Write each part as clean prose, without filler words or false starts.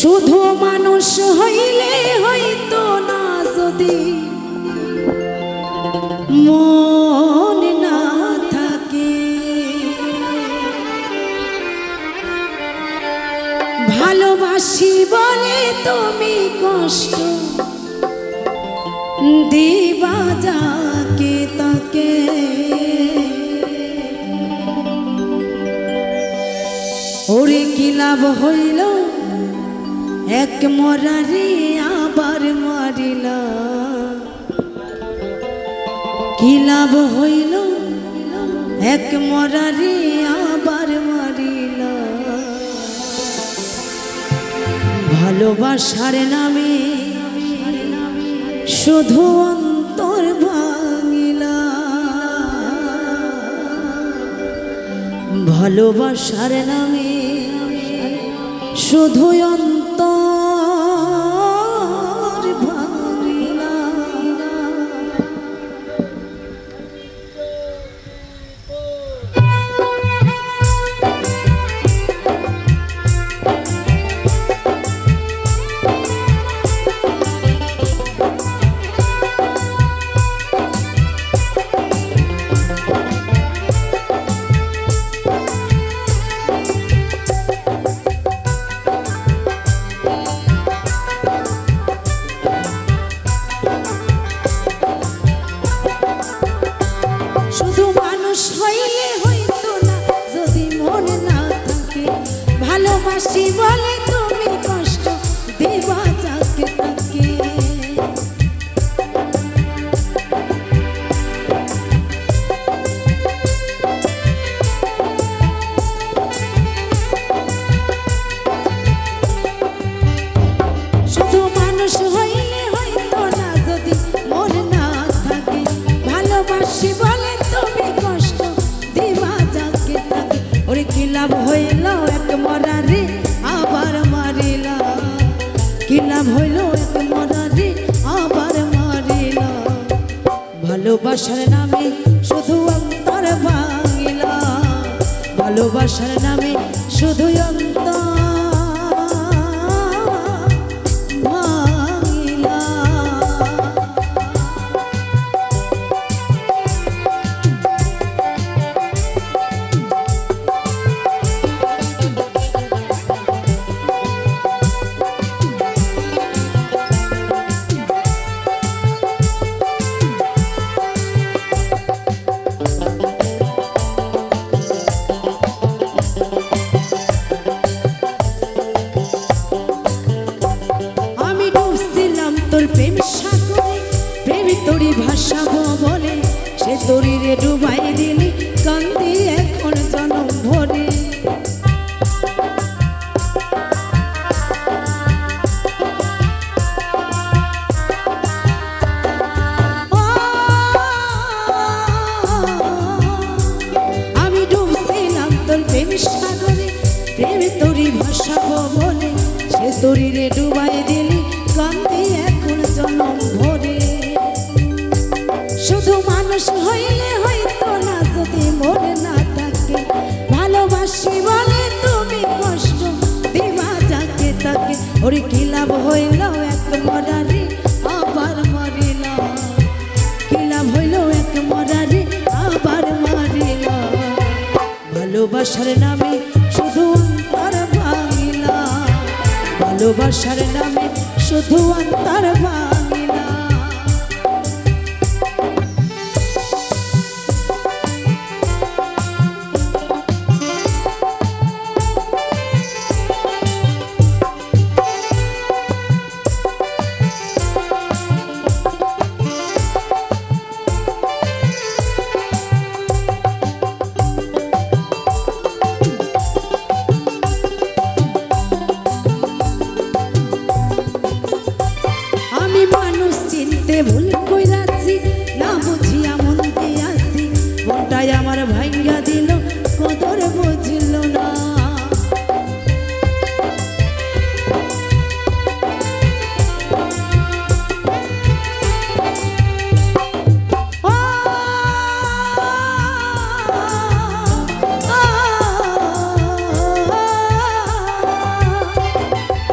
শুধু মানুষ হইলে হইতো না যদি মন না থাকে, ভালোবাসি বলে তুমি কষ্ট দিবা যাকে তাকে। ওরে কি লাভ হইল এক মরারে আবার মারিলা, কি লাভ হইল এক মরারে আবার মারিলা। ভালোবাসার নামে শুধু অন্তর ভাঙিলা, ভালোবাসার নামে শুধু অন্তর ভাঙিলা। ভালোবাসি বলে তুমি কষ্ট দিবা যাকে তাকে, শুধু মানুষ হইলে হইতো না যদি মন না থাকে, ভালোবাসি বলে তুমি কষ্ট দিবা যাকে তাকে। ওরে কি লাভ হইল এক মরারে আবার মারিলা, কি লাভ হইল এক মরারে আবার মারিলা। ভালোবাসার নামে শুধু অন্তর ভাঙিলা, ভালোবাসার নামে শুধু অন্তর ভাঙিলা। তোর প্রেম সাগরে প্রেমী তোরি ভাসাবো বলে সে তোরি রে ডুবাই দিলি কান্দি এখন জনম ভরে। আমি ডুবছিলাম তোর প্রেম সাগরে প্রেমী তোরি ভাসাবো বলে সে তোরি রে ডুবাই দিলি কান্দি এখন জনম ভরে। শুধু মানুষ হইলে হইতো না যদি মন না থাকে, ভালোবাসি বলে তুমি কষ্ট দিবা যাকে তাকে। ওরে কি লাভ হইল এক মরারে আবার মারিলা, কি লাভ হইল এক মরারে আবার মারিলা। ভালোবাসার নামে শুধু অন্তর ভাঙিলা, ভালোবাসার নামে শুধু অন্তর ভাঙিলা। ভুল কইরাছি না বুঝিয়া মন দিয়াছি, মনটাই আমার ভাঙ্গা দিল কদর বুঝিল না।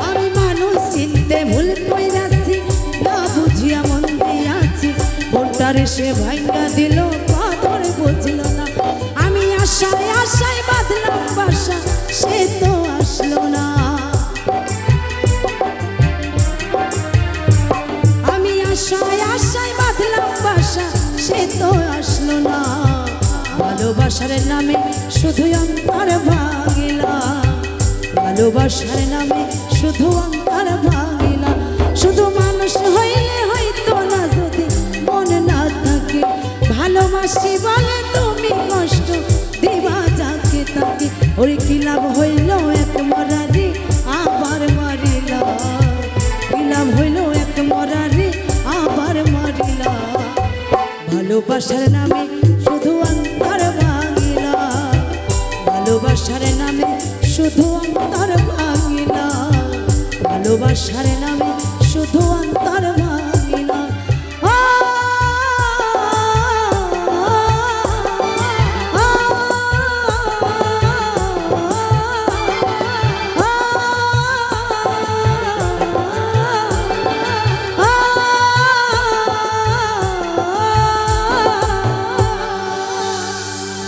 আমি সে ভাঙ্গা দিল কদর বুঝলো না। আমি আশায় আশায় বাঁধলাম বাসা সে তো আসলো না। আমি আশায় আশায় বাঁধলাম বাসা সে তো আসলো না। ভালোবাসার নামে শুধু অন্তর ভাঙিলা, ভালোবাসার নামে শুধু অন্তর ভাঙিলা। শুধু মানুষ হইলে হয়তো না যদি মন না থাকে, ভালোবাসি বলে তুমি কষ্ট দিবা যাকে তাকে। ওরে কি লাভ হইল এক মরারি আবার মারিলা, কি লাভ হইল এক মরারি আবার মারিলা। ভালোবাসার নামে শুধু অন্তর ভাঙিলা, ভালোবাসার নামে শুধু অন্তর ভাঙিলা, ভালোবাসার নামে